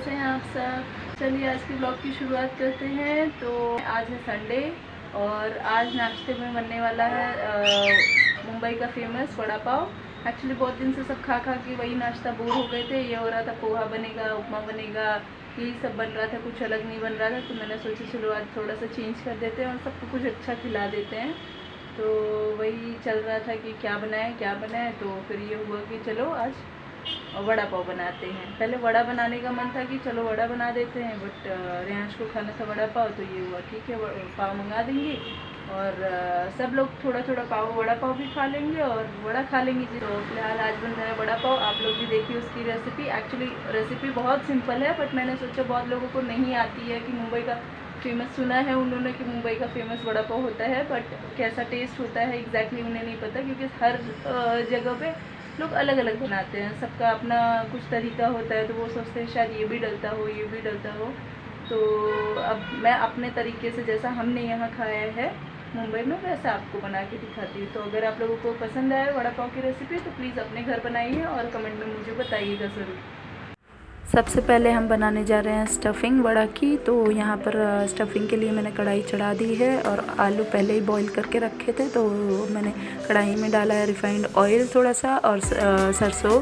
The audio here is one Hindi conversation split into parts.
कैसे हैं आप सब। चलिए आज के ब्लॉग की शुरुआत करते हैं। तो आज है संडे और आज नाश्ते में बनने वाला है मुंबई का फेमस वड़ा पाव। एक्चुअली बहुत दिन से सब खा खा के वही नाश्ता बोर हो गए थे। ये हो रहा था पोहा बनेगा, उपमा बनेगा, यही सब बन रहा था, कुछ अलग नहीं बन रहा था। तो मैंने सोचा चलो आज थोड़ा सा चेंज कर देते हैं और सबको कुछ अच्छा खिला देते हैं। तो वही चल रहा था कि क्या बनाए। तो फिर ये हुआ कि चलो आज वड़ा पाव बनाते हैं। पहले वड़ा बनाने का मन था कि चलो वड़ा बना देते हैं, बट रेहांश को खाना था वड़ा पाव। तो ये हुआ ठीक है पाव मंगा देंगे और सब लोग थोड़ा थोड़ा वड़ा पाव भी खा लेंगे और वड़ा खा लेंगे। तो फिलहाल आज बन रहा है वड़ा पाव। आप लोग भी देखिए उसकी रेसिपी। एक्चुअली रेसिपी बहुत सिंपल है, बट मैंने सोचा बहुत लोगों को नहीं आती है कि मुंबई का फेमस सुना है उन्होंने कि मुंबई का फेमस वड़ा पाव होता है, बट कैसा टेस्ट होता है एग्जैक्टली उन्हें नहीं पता, क्योंकि हर जगह पे लोग अलग अलग बनाते हैं। सबका अपना कुछ तरीका होता है, तो वो सोचते हैं शायद ये भी डलता हो, ये भी डलता हो। तो अब मैं अपने तरीके से जैसा हमने यहाँ खाया है मुंबई में वैसा आपको बना के दिखाती हूँ। तो अगर आप लोगों को पसंद आए वड़ा पाव की रेसिपी तो प्लीज़ अपने घर बनाइए और कमेंट में मुझे बताइएगा ज़रूर। सबसे पहले हम बनाने जा रहे हैं स्टफिंग वड़ा की। तो यहाँ पर स्टफिंग के लिए मैंने कढ़ाई चढ़ा दी है और आलू पहले ही बॉईल करके रखे थे। तो मैंने कढ़ाई में डाला है रिफाइंड ऑयल थोड़ा सा और सरसों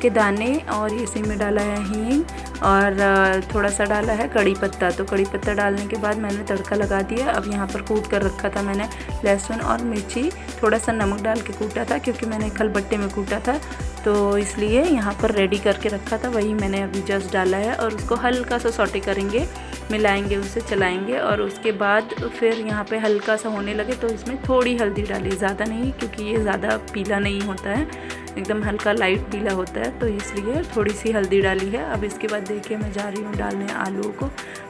के दाने, और इसी में डाला है हींग और थोड़ा सा डाला है कड़ी पत्ता। तो कड़ी पत्ता डालने के बाद मैंने तड़का लगा दिया। अब यहाँ पर कूट कर रखा था मैंने लहसुन और मिर्ची, थोड़ा सा नमक डाल के कूटा था क्योंकि मैंने खलबट्टे में कूटा था, तो इसलिए यहाँ पर रेडी करके रखा था, वही मैंने अभी जस्ट डाला है। और उसको हल्का सा सौटे करेंगे, मिलाएंगे, उसे चलाएंगे। और उसके बाद फिर यहाँ पे हल्का सा होने लगे तो इसमें थोड़ी हल्दी डाली, ज़्यादा नहीं, क्योंकि ये ज़्यादा पीला नहीं होता है, एकदम हल्का लाइट पीला होता है, तो इसलिए थोड़ी सी हल्दी डाली है। अब इसके बाद देखिए मैं जा रही हूँ डालने आलूओं को।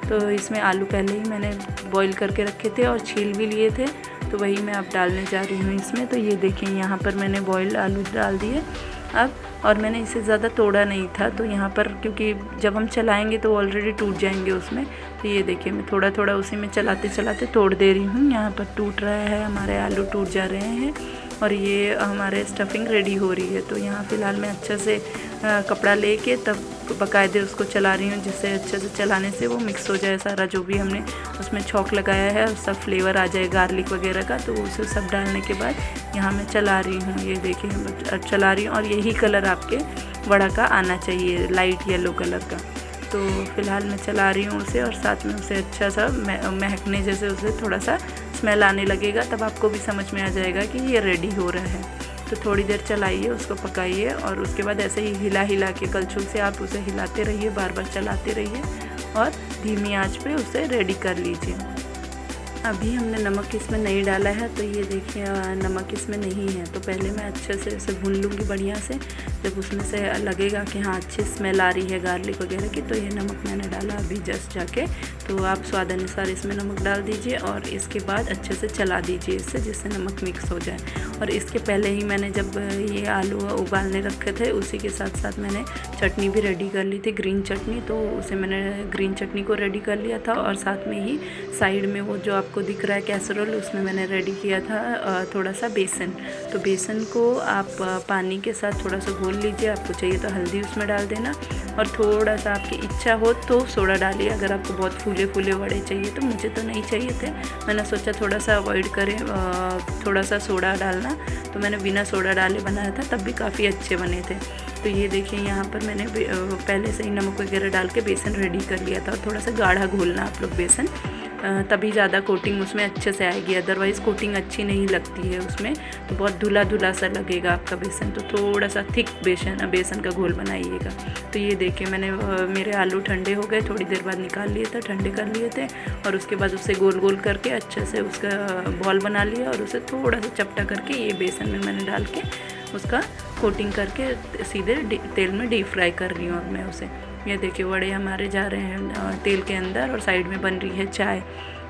तो इसमें आलू पहले ही मैंने बॉईल करके रखे थे और छील भी लिए थे, तो वही मैं अब डालने जा रही हूँ इसमें। तो ये देखिए यहाँ पर मैंने बॉइल्ड आलू डाल दिए अब, और मैंने इसे ज़्यादा तोड़ा नहीं था। तो यहाँ पर क्योंकि जब हम चलाएंगे तो ऑलरेडी टूट जाएंगे उसमें, तो ये देखिए मैं थोड़ा थोड़ा उसी में चलाते चलाते तोड़ दे रही हूँ। यहाँ पर टूट रहा है, हमारे आलू टूट जा रहे हैं और ये हमारे स्टफिंग रेडी हो रही है। तो यहाँ फ़िलहाल मैं अच्छे से कपड़ा लेके तब बाकायदे उसको चला रही हूँ, जिससे अच्छे से चलाने से वो मिक्स हो जाए सारा जो भी हमने उसमें छौंक लगाया है, उसका फ्लेवर आ जाए गार्लिक वगैरह का। तो उसे सब डालने के बाद यहाँ मैं चला रही हूँ, ये देखिए चला रही हूँ। और यही कलर आपके वड़ा का आना चाहिए, लाइट येलो कलर का। तो फ़िलहाल मैं चला रही हूँ उसे, और साथ में उसे अच्छा सा महकने जैसे उसे थोड़ा सा स्मेल आने लगेगा, तब आपको भी समझ में आ जाएगा कि ये रेडी हो रहा है। तो थोड़ी देर चलाइए, उसको पकाइए, और उसके बाद ऐसे ही हिला हिला के कलछुल से आप उसे हिलाते रहिए, बार बार चलाते रहिए और धीमी आंच पे उसे रेडी कर लीजिए। अभी हमने नमक इसमें नहीं डाला है, तो ये देखिए नमक इसमें नहीं है। तो पहले मैं अच्छे से इसे भून लूँगी बढ़िया से, जब उसमें से लगेगा कि हाँ अच्छी स्मेल आ रही है गार्लिक वगैरह की, तो ये नमक मैंने डाला अभी जस्ट जाके। तो आप स्वाद अनुसार इसमें नमक डाल दीजिए और इसके बाद अच्छे से चला दीजिए इससे, जिससे नमक मिक्स हो जाए। और इसके पहले ही मैंने जब ये आलू उबालने रखे थे, उसी के साथ साथ मैंने चटनी भी रेडी कर ली थी, ग्रीन चटनी। तो उसे मैंने ग्रीन चटनी को रेडी कर लिया था, और साथ में ही साइड में वो जो आपको दिख रहा है कैसरोल, उसमें मैंने रेडी किया था थोड़ा सा बेसन। तो बेसन को आप पानी के साथ थोड़ा सा घोल लीजिए, आपको चाहिए तो हल्दी उसमें डाल देना, और थोड़ा सा आपकी इच्छा हो तो सोडा डालिए। अगर आपको बहुत फूले फूले वड़े चाहिए, तो मुझे तो नहीं चाहिए थे, मैंने सोचा थोड़ा सा अवॉइड करें थोड़ा सा सोडा डालना, तो मैंने बिना सोडा डाले बनाया था, तब भी काफ़ी अच्छे बने थे। तो ये देखिए यहाँ पर मैंने पहले से ही नमक वगैरह डाल के बेसन रेडी कर लिया था, और थोड़ा सा गाढ़ा घोलना आप लोग बेसन, तभी ज़्यादा कोटिंग उसमें अच्छे से आएगी, अदरवाइज़ कोटिंग अच्छी नहीं लगती है उसमें, तो बहुत धुला धुला सा लगेगा आपका बेसन। तो थोड़ा सा थिक बेसन का घोल बनाइएगा। तो ये देखिए मैंने मेरे आलू ठंडे हो गए, थोड़ी देर बाद निकाल लिए थे, ठंडे कर लिए थे, और उसके बाद उसे गोल गोल करके अच्छे से उसका बॉल बना लिया, और उसे थोड़ा सा चपटा करके ये बेसन में मैंने डाल के उसका कोटिंग करके सीधे तेल में डीप फ्राई कर रही हूँ अब मैं उसे। ये देखिए वड़े हमारे जा रहे हैं तेल के अंदर, और साइड में बन रही है चाय।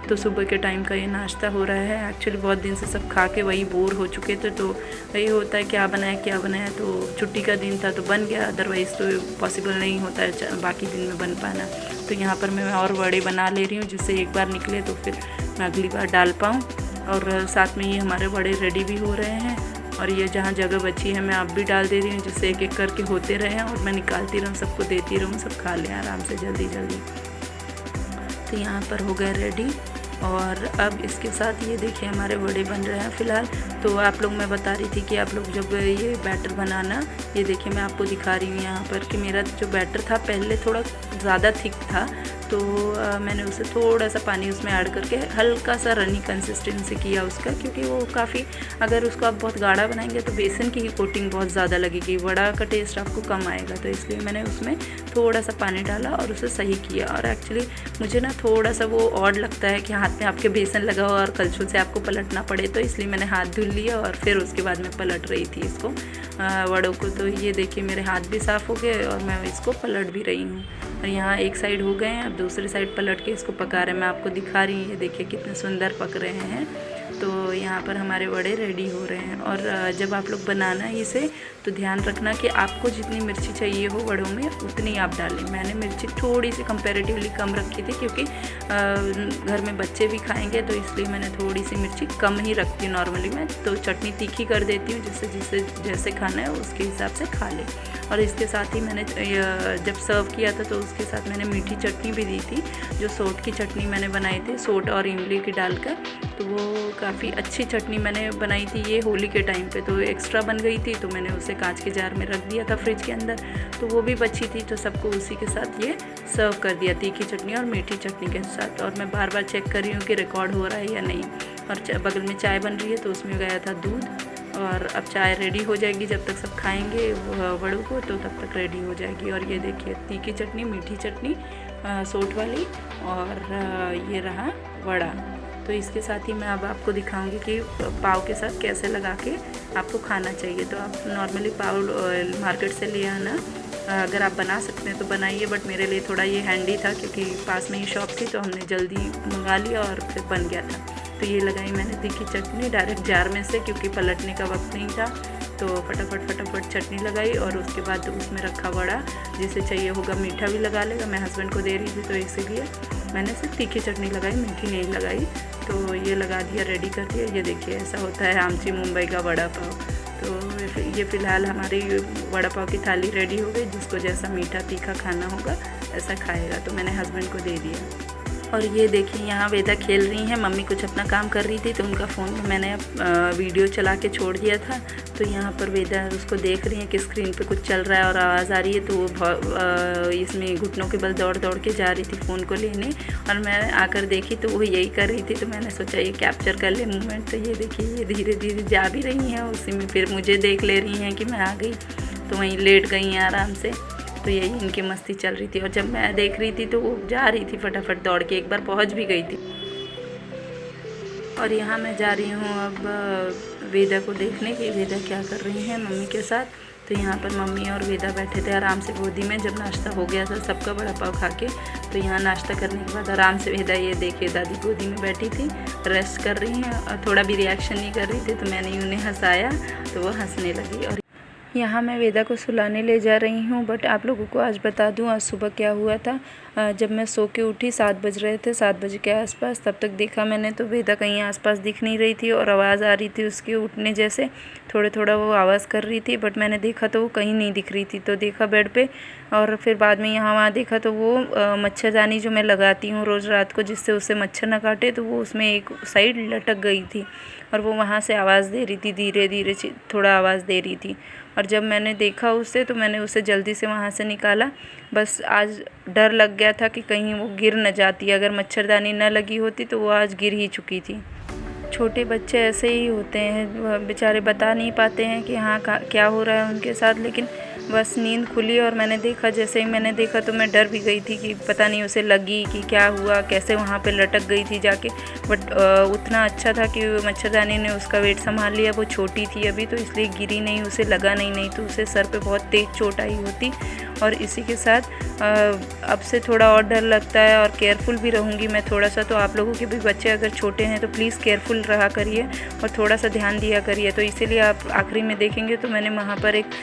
तो सुबह के टाइम का ये नाश्ता हो रहा है। एक्चुअली बहुत दिन से सब खा के वही बोर हो चुके थे, तो वही होता है क्या बनाया। तो छुट्टी का दिन था तो बन गया, अदरवाइज़ तो पॉसिबल नहीं होता है बाकी दिन में बन पाना। तो यहाँ पर मैं और वड़े बना ले रही हूँ, जिससे एक बार निकले तो फिर मैं अगली बार डाल पाऊँ। और साथ में ये हमारे वड़े रेडी भी हो रहे हैं। और ये जहाँ जगह बची है मैं आप भी डाल दे रही हूँ, जिससे एक एक करके होते रहें और मैं निकालती रहूँ, सबको देती रहूँ, सब खा लें आराम से जल्दी जल्दी। तो यहाँ पर हो गए रेडी। और अब इसके साथ ये देखिए हमारे वड़े बन रहे हैं फ़िलहाल। तो आप लोग, मैं बता रही थी कि आप लोग जब ये बैटर बनाना, ये देखिए मैं आपको दिखा रही हूँ यहाँ पर कि मेरा जो बैटर था पहले थोड़ा ज़्यादा थिक था, तो मैंने उसे थोड़ा सा पानी उसमें ऐड करके हल्का सा रनी कंसिस्टेंसी किया उसका, क्योंकि वो काफ़ी, अगर उसको आप बहुत गाढ़ा बनाएंगे तो बेसन की ही कोटिंग बहुत ज़्यादा लगेगी, वड़ा का टेस्ट आपको कम आएगा। तो इसलिए मैंने उसमें थोड़ा सा पानी डाला और उसे सही किया। और एक्चुअली मुझे ना थोड़ा सा वो ऑड लगता है कि हाथ में आपके बेसन लगा हो और कलछुल से आपको पलटना पड़े, तो इसलिए मैंने हाथ धुल लिया और फिर उसके बाद में पलट रही थी इसको वड़ों को। तो ये देखिए मेरे हाथ भी साफ़ हो गए और मैं इसको पलट भी रही हूँ। और यहाँ एक साइड हो गए हैं, अब दूसरी साइड पलट के इसको पका रहे हैं। मैं आपको दिखा रही हूँ, ये देखिए कितने सुंदर पक रहे हैं। तो यहाँ पर हमारे वड़े रेडी हो रहे हैं। और जब आप लोग बनाना इसे तो ध्यान रखना कि आपको जितनी मिर्ची चाहिए हो वड़ों में उतनी आप डालें। मैंने मिर्ची थोड़ी सी कंपैरेटिवली कम रखी थी, क्योंकि घर में बच्चे भी खाएंगे, तो इसलिए मैंने थोड़ी सी मिर्ची कम ही रखती हूँ नॉर्मली मैं। तो चटनी तीखी कर देती हूँ, जिससे जैसे खाना है उसके हिसाब से खा ले। और इसके साथ ही मैंने जब सर्व किया था तो उसके साथ मैंने मीठी चटनी भी दी थी, जो सोट की चटनी मैंने बनाई थी, सोट और इमली की डालकर। तो वो काफ़ी अच्छी चटनी मैंने बनाई थी ये होली के टाइम पे, तो एक्स्ट्रा बन गई थी, तो मैंने उसे कांच के जार में रख दिया था फ्रिज के अंदर, तो वो भी बची थी, तो सबको उसी के साथ ये सर्व कर दिया, तीखी चटनी और मीठी चटनी के साथ। और मैं बार बार चेक कर रही हूँ कि रिकॉर्ड हो रहा है या नहीं। और बगल में चाय बन रही है, तो उसमें गया था दूध। और अब चाय रेडी हो जाएगी, जब तक सब खाएंगे वड़ों को तो तब तक रेडी हो जाएगी। और ये देखिए तीखी चटनी, मीठी चटनी सोट वाली, और ये रहा वड़ा। तो इसके साथ ही मैं अब आपको दिखाऊंगी कि पाव के साथ कैसे लगा के आपको खाना चाहिए। तो आप नॉर्मली पाव मार्केट से ले आना, अगर आप बना सकते हैं तो बनाइए, बट मेरे लिए थोड़ा ये हैंडी था क्योंकि पास में ही शॉप थी, तो हमने जल्दी मंगा लिया और फिर बन गया था। तो ये लगाई मैंने तीखी चटनी डायरेक्ट जार में से, क्योंकि पलटने का वक्त नहीं था, तो फटाफट चटनी लगाई। और उसके बाद उसमें रखा वड़ा, जिसे चाहिए होगा मीठा भी लगा लेगा। मैं हस्बैंड को दे रही थी तो इसीलिए मैंने सिर्फ तीखी चटनी लगाई, मीठी नहीं लगाई। तो ये लगा दिया, रेडी कर दिया। ये देखिए ऐसा होता है आमची मुंबई का वड़ा पाव। तो ये फ़िलहाल हमारी वड़ा पाव की थाली रेडी हो गई। जिसको जैसा मीठा तीखा खाना होगा ऐसा खाएगा। तो मैंने हस्बैंड को दे दिया। और ये देखिए यहाँ वेदा खेल रही हैं, मम्मी कुछ अपना काम कर रही थी तो उनका फ़ोन में मैंने वीडियो चला के छोड़ दिया था। तो यहाँ पर वेदा उसको देख रही हैं कि स्क्रीन पे कुछ चल रहा है और आवाज़ आ रही है, तो वो इसमें घुटनों के बल दौड़ के जा रही थी फ़ोन को लेने। और मैं आकर देखी तो वो यही कर रही थी, तो मैंने सोचा ये कैप्चर कर ले मूवमेंट। तो ये देखिए ये धीरे धीरे जा भी रही हैं, उसी में फिर मुझे देख ले रही हैं कि मैं आ गई, तो वहीं लेट गई हैं आराम से। तो यही इनकी मस्ती चल रही थी। और जब मैं देख रही थी तो वो जा रही थी फटाफट दौड़ के, एक बार पहुंच भी गई थी। और यहाँ मैं जा रही हूँ अब वेदा को देखने की, वेदा क्या कर रही हैं मम्मी के साथ। तो यहाँ पर मम्मी और वेदा बैठे थे आराम से गोदी में, जब नाश्ता हो गया था सबका वड़ा पाव खा के। तो यहाँ नाश्ता करने के बाद आराम से वेदा, ये देखिए दादी गोदी में बैठी थी, रेस्ट कर रही हैं और थोड़ा भी रिएक्शन नहीं कर रही थी। तो मैंने उन्हें हंसाया तो वो हंसने लगी। और यहाँ मैं वेदा को सुलाने ले जा रही हूँ। बट आप लोगों को आज बता दूँ आज सुबह क्या हुआ था। जब मैं सो के उठी 7 बज रहे थे, 7 बजे के आसपास, तब तक देखा मैंने तो वेदा कहीं आसपास दिख नहीं रही थी और आवाज़ आ रही थी उसके उठने जैसे, थोड़ा वो आवाज़ कर रही थी। बट मैंने देखा तो वो कहीं नहीं दिख रही थी। तो देखा बेड पे, और फिर बाद में यहाँ वहाँ देखा तो वो मच्छरदानी जो मैं लगाती हूँ रोज़ रात को जिससे उसे मच्छर न काटे, तो वो उसमें एक साइड लटक गई थी और वो वहाँ से आवाज़ दे रही थी, धीरे धीरे थोड़ा आवाज़ दे रही थी। और जब मैंने देखा उसे तो मैंने उसे जल्दी से वहाँ से निकाला। बस आज डर लग गया था कि कहीं वो गिर न जाती, अगर मच्छरदानी न लगी होती तो वो आज गिर ही चुकी थी। छोटे बच्चे ऐसे ही होते हैं, बेचारे बता नहीं पाते हैं कि हाँ क्या हो रहा है उनके साथ। लेकिन बस नींद खुली और मैंने देखा, जैसे ही मैंने देखा तो मैं डर भी गई थी कि पता नहीं उसे लगी कि क्या हुआ, कैसे वहाँ पे लटक गई थी जाके। बट उतना अच्छा था कि मच्छरदानी ने उसका वेट संभाल लिया। वो छोटी थी अभी तो इसलिए गिरी नहीं, उसे लगा नहीं तो उसे सर पे बहुत तेज़ चोट आई होती। और इसी के साथ अब से थोड़ा और डर लगता है और केयरफुल भी रहूँगी मैं थोड़ा सा। तो आप लोगों के भी बच्चे अगर छोटे हैं तो प्लीज़ केयरफुल रहा करिए और थोड़ा सा ध्यान दिया करिए। तो इसीलिए आप आखिरी में देखेंगे तो मैंने वहाँ पर एक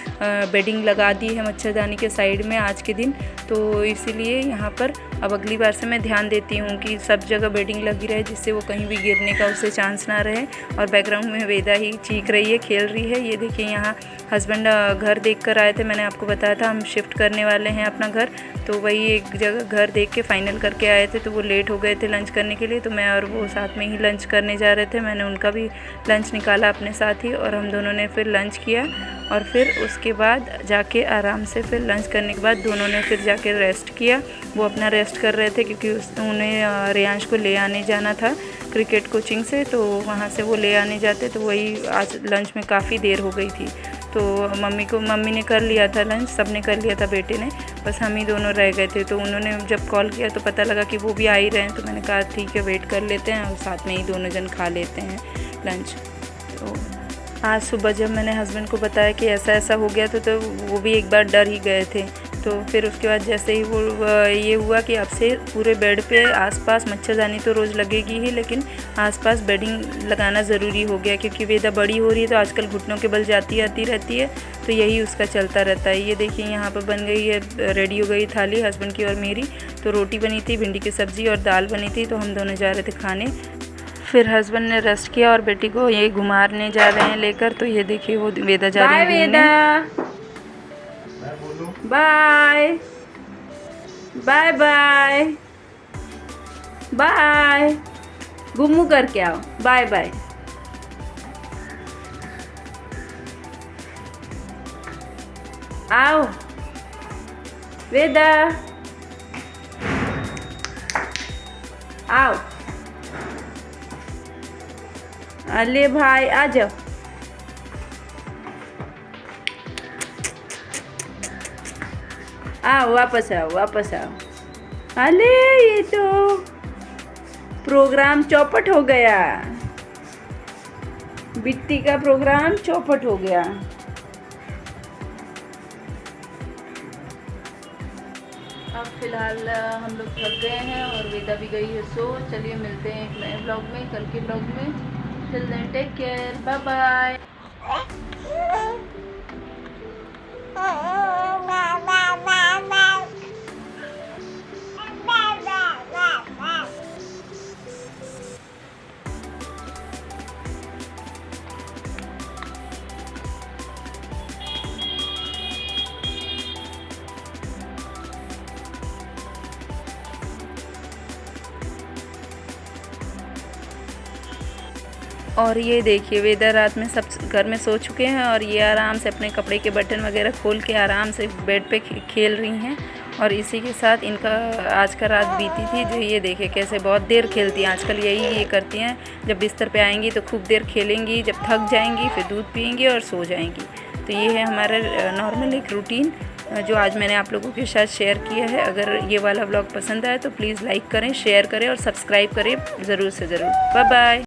बेडिंग लगा दी है मच्छरदानी के साइड में आज के दिन, तो इसीलिए यहाँ पर अब अगली बार से मैं ध्यान देती हूँ कि सब जगह बेडिंग लगी रहे, जिससे वो कहीं भी गिरने का उसे चांस ना रहे। और बैकग्राउंड में वेदा ही चीख रही है, खेल रही है। ये देखिए यहाँ हस्बैंड घर देख कर आए थे, मैंने आपको बताया था हम शिफ्ट करने वाले हैं अपना घर, तो वही एक जगह घर देख के फाइनल करके आए थे। तो वो लेट हो गए थे लंच करने के लिए, तो मैं और वो साथ में ही लंच करने जा रहे थे। मैंने उनका भी लंच निकाला अपने साथ ही, और हम दोनों ने फिर लंच किया। और फिर उसके बाद जाके आराम से फिर लंच करने के बाद दोनों ने फिर जाके रेस्ट किया। वो अपना रेस्ट कर रहे थे क्योंकि उन्हें रियांश को ले आने जाना था क्रिकेट कोचिंग से, तो वहाँ से वो ले आने जाते, तो वही आज लंच में काफ़ी देर हो गई थी। तो मम्मी ने कर लिया था लंच, सब ने कर लिया था, बेटे ने, बस हम ही दोनों रह गए थे। तो उन्होंने जब कॉल किया तो पता लगा कि वो भी आ ही रहे हैं, तो मैंने कहा ठीक है वेट कर लेते हैं और साथ में ही दोनों जन खा लेते हैं लंच। तो आज सुबह जब मैंने हस्बैंड को बताया कि ऐसा ऐसा हो गया तो वो भी एक बार डर ही गए थे। तो फिर उसके बाद जैसे ही वो ये हुआ कि अब से पूरे बेड पे आसपास मच्छरदानी तो रोज़ लगेगी ही, लेकिन आसपास बेडिंग लगाना ज़रूरी हो गया, क्योंकि वेदा बड़ी हो रही है तो आजकल घुटनों के बल आती रहती है, तो यही उसका चलता रहता है। ये देखिए यहाँ पर बन गई है, रेडी हो गई थाली हस्बैंड की और मेरी। तो रोटी बनी थी, भिंडी की सब्ज़ी और दाल बनी थी, तो हम दोनों जा रहे थे खाने। फिर हस्बैंड ने रेस्ट किया और बेटी को ये घुमाने जा रहे हैं लेकर। तो ये देखिए वो वेदा जा रही है। वेदा बाय बाय बाय बाय, गुम्मू करके आओ, बाय बाय। आओ वेदा, आओ, अले भाई आ जाओ। आओ वापस आओ, वापस आओ। अले ये तो प्रोग्राम चौपट हो गया, बिट्टी का प्रोग्राम चौपट हो गया। अब फिलहाल हम लोग थक गए हैं और वेदा भी गई है सो। चलिए मिलते हैं एक नए ब्लॉग में, कल के ब्लॉग में। Till then take care, bye bye. और ये देखिए वेदा रात में सब घर में सो चुके हैं और ये आराम से अपने कपड़े के बटन वगैरह खोल के आराम से बेड पे खेल रही हैं। और इसी के साथ इनका आज का रात बीती थी। जो ये देखिए कैसे बहुत देर खेलती हैं आजकल, यही ये करती हैं। जब बिस्तर पे आएंगी तो खूब देर खेलेंगी, जब थक जाएंगी फिर दूध पिएंगी और सो जाएंगी। तो ये है हमारा नॉर्मल एक रूटीन जो आज मैंने आप लोगों के साथ शेयर किया है। अगर ये वाला ब्लॉग पसंद आए तो प्लीज़ लाइक करें, शेयर करें और सब्सक्राइब करें ज़रूर से ज़रूर। Bye bye.